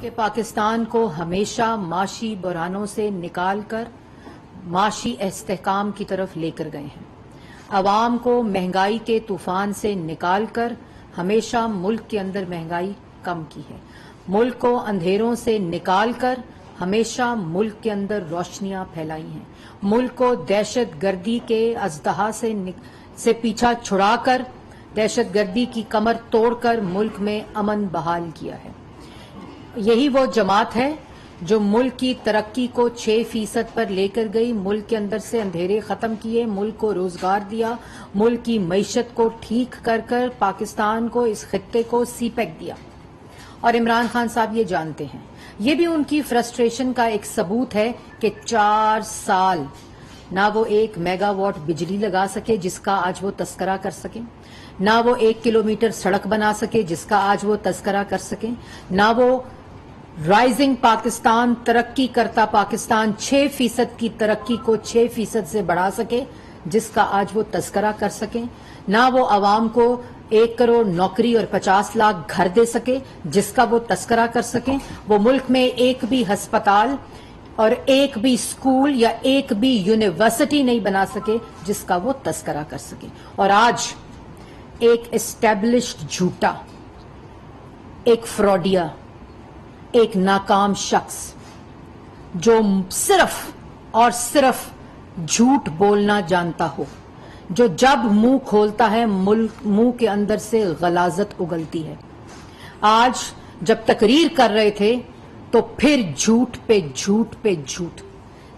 کہ پاکستان کو ہمیشہ معاشی بحرانوں سے نکال کر معاشی استحکام کی طرف لے کر گئے ہیں. عوام کو مہنگائی کے طوفان سے نکال کر ہمیشہ ملک کے اندر مہنگائی کم کی ہے. ملک کو اندھیروں سے نکال کر ہمیشہ ملک کے اندر روشنیاں پھیلائی ہیں. ملک کو دہشت گردی کے اژدہا سے پیچھا چھڑا کر دہشت گردی کی کمر توڑ کر ملک میں امن بحال کیا ہے. یہی وہ جماعت ہے جو ملک کی ترقی کو 6% پر لے کر گئی، ملک کے اندر سے اندھیرے ختم کیے، ملک کو روزگار دیا، ملک کی معیشت کو ٹھیک کر کر پاکستان کو، اس خطے کو سی پیک دیا. اور عمران خان صاحب یہ جانتے ہیں. یہ بھی ان کی فرسٹریشن کا ایک ثبوت ہے کہ 4 سال نہ وہ 1 میگا واٹ بجلی لگا سکے جس کا آج وہ تذکرہ کر سکیں، نہ وہ 1 کلومیٹر سڑک بنا سکے جس کا آج وہ تذکرہ کر سکیں، نہ وہ رائزنگ پاکستان، ترقی کرتا پاکستان 6% کی ترقی کو 6% سے بڑھا سکے جس کا آج وہ تذکرہ کر سکیں، نہ وہ عوام کو 1 کروڑ نوکری اور 50 لاکھ گھر دے سکے جس کا وہ تذکرہ کر سکیں. وہ ملک میں ایک بھی ہسپتال اور ایک بھی اسکول یا ایک بھی یونیورسٹی نہیں بنا سکے جس کا وہ تذکرہ کر سکے. اور آج ایک اسٹیبلشڈ جھوٹا، ایک فراڈیا، ایک ناکام شخص جو صرف اور صرف جھوٹ بولنا جانتا ہو، جو جب منہ کھولتا ہے منہ کے اندر سے غلاظت اگلتی ہے، آج جب تقریر کر رہے تھے تو پھر جھوٹ پہ جھوٹ پہ جھوٹ،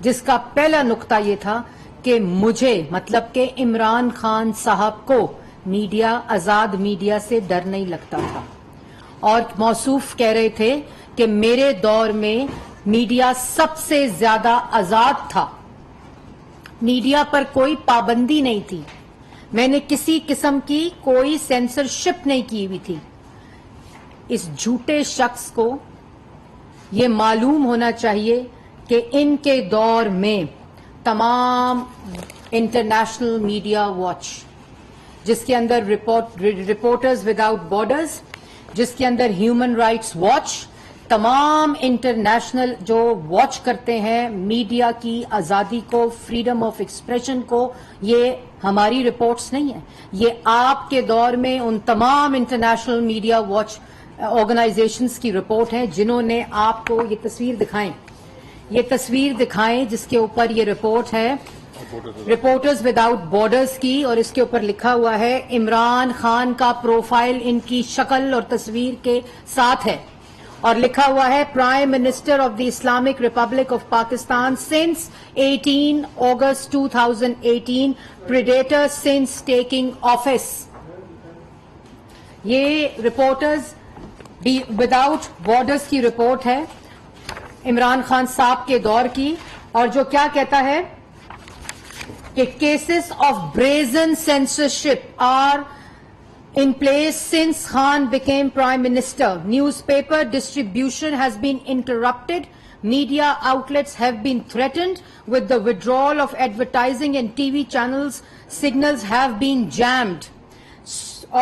جس کا پہلا نقطہ یہ تھا کہ مجھے مطلب کہ عمران خان صاحب کو میڈیا، آزاد میڈیا سے ڈر نہیں لگتا تھا، اور موصوف کہہ رہے تھے کہ میرے دور میں میڈیا سب سے زیادہ آزاد تھا، میڈیا پر کوئی پابندی نہیں تھی، میں نے کسی قسم کی کوئی سینسرشپ نہیں کی ہوئی تھی. اس جھوٹے شخص کو یہ معلوم ہونا چاہیے کہ ان کے دور میں تمام انٹرنیشنل میڈیا واچ، جس کے اندر رپورٹرز وداؤٹ بارڈرز، جس کے اندر ہیومن رائٹس واچ، تمام انٹرنیشنل جو واچ کرتے ہیں میڈیا کی آزادی کو، فریڈم آف ایکسپریشن کو، یہ ہماری رپورٹس نہیں ہیں، یہ آپ کے دور میں ان تمام انٹرنیشنل میڈیا واچ آرگنائزیشنز کی رپورٹ ہے جنہوں نے آپ کو یہ تصویر دکھائیں جس کے اوپر یہ رپورٹ ہے رپورٹرز وداؤٹ بارڈرز کی، اور اس کے اوپر لکھا ہوا ہے عمران خان کا پروفائل ان کی شکل اور تصویر کے ساتھ ہے، اور لکھا ہوا ہے prime minister of the Islamic republic of Pakistan since 18 August 2018، predator since taking office. یہ رپورٹرز وداؤٹ بارڈرز کی رپورٹ ہے عمران خان صاحب کے دور کی، اور جو کیا کہتا ہے کہ cases of brazen censorship are in place since Khan became Prime Minister. Newspaper distribution has been interrupted. Media outlets have been threatened with the withdrawal of advertising and TV channels. Signals have been jammed.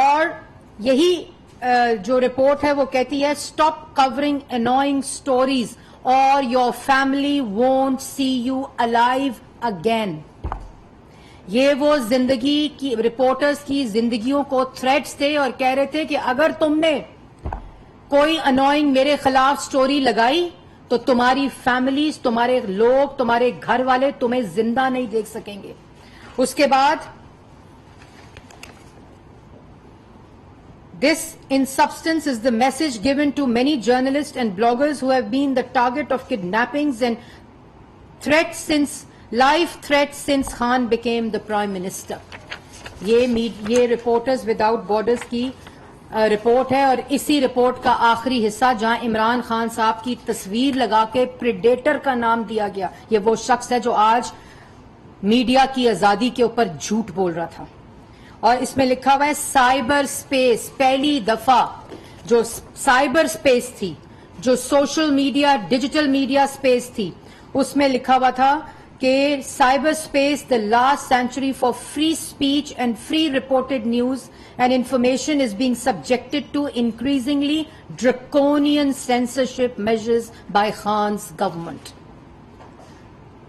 اور یہی جو report ہے وہ کہتی ہے stop covering annoying stories or your family won't see you alive again. یہ وہ زندگی کی رپورٹرز کی زندگیوں کو تھریٹس تھے، اور کہہ رہے تھے کہ اگر تم نے کوئی انوائنگ میرے خلاف سٹوری لگائی تو تمہاری فیملیز، تمہارے لوگ، تمہارے گھر والے تمہیں زندہ نہیں دیکھ سکیں گے. اس کے بعد This in substance is the message given to many journalists and bloggers who have been the target of kidnappings and life threats since Khan became the Prime Minister. یہ رپورٹرز وداؤٹ بارڈرز کی report ہے، اور اسی report کا آخری حصہ جہاں عمران خان صاحب کی تصویر لگا کے پریڈیٹر کا نام دیا گیا، یہ وہ شخص ہے جو آج میڈیا کی آزادی کے اوپر جھوٹ بول رہا تھا. اور اس میں لکھا ہوا ہے سائبر سپیس، پہلی دفعہ جو سائبر سپیس تھی، جو social media digital media space تھی، اس میں لکھا ہوا تھا کہ cyber space the last century for free speech and free reported news and information is being subjected to increasingly draconian censorship measures by Khan's government.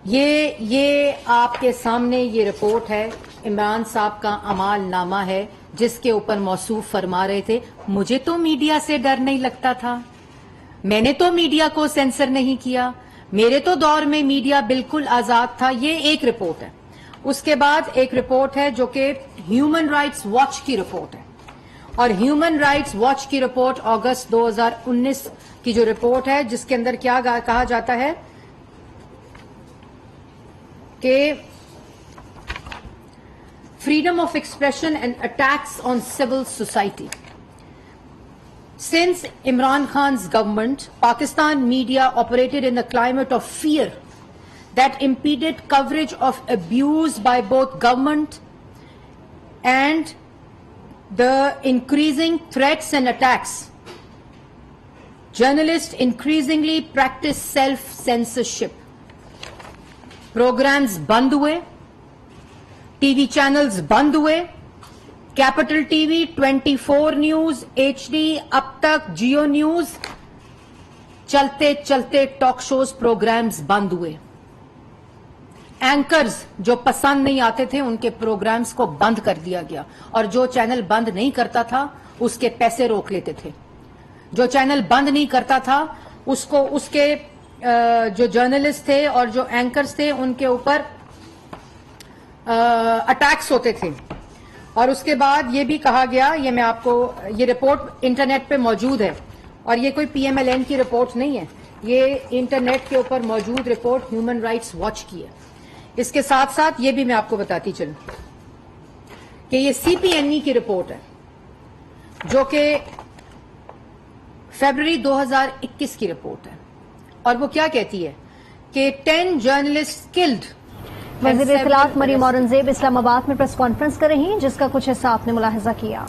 یہ آپ کے سامنے یہ رپورٹ ہے، عمران صاحب کا اعمال نامہ ہے جس کے اوپر موصوف فرما رہے تھے مجھے تو میڈیا سے ڈر نہیں لگتا تھا، میں نے تو میڈیا کو سینسر نہیں کیا، میرے تو دور میں میڈیا بالکل آزاد تھا. یہ ایک رپورٹ ہے. اس کے بعد ایک رپورٹ ہے جو کہ ہیومن رائٹس واچ کی رپورٹ ہے، اور ہیومن رائٹس واچ کی رپورٹ اگست 2019 کی جو رپورٹ ہے جس کے اندر کیا کہا جاتا ہے کہ freedom of expression and attacks on civil society. Since Imran Khan's government, Pakistan media operated in a climate of fear that impeded coverage of abuse by both government and the increasing threats and attacks. Journalists increasingly practice self-censorship. Programmes بند ہوئے، T V channels بند ہوئے، Capital T V, 24 news, H D, اب تک، Jio news, چلتے چلتے talk shows programmes بند ہوئے. اینکرز جو پسند نہیں آتے تھے ان کے پروگرامز کو بند کر دیا گیا، اور جو چینل بند نہیں کرتا تھا اس کے پیسے روک لیتے تھے. جو چینل بند نہیں کرتا تھا اس کے جو جرنلسٹ تھے اور جو اینکرز تھے ان کے اوپر اٹیکس ہوتے تھے. اور اس کے بعد یہ بھی کہا گیا، یہ میں آپ کو، یہ رپورٹ انٹرنیٹ پہ موجود ہے اور یہ کوئی پی ایم ایل این کی رپورٹ نہیں ہے، یہ انٹرنیٹ کے اوپر موجود رپورٹ ہیومن رائٹس واچ کی ہے. اس کے ساتھ ساتھ یہ بھی میں آپ کو بتاتی چلوں کہ یہ سی پی این ای کی رپورٹ ہے جو کہ فیبروری 2021 کی رپورٹ ہے، اور وہ کیا کہتی ہے کہ 10 جرنلسٹ کلڈ. وزیر اطلاعات مریم اورنگزیب اسلام آباد میں پریس کانفرنس کر رہی ہیں جس کا کچھ حصہ آپ نے ملاحظہ کیا.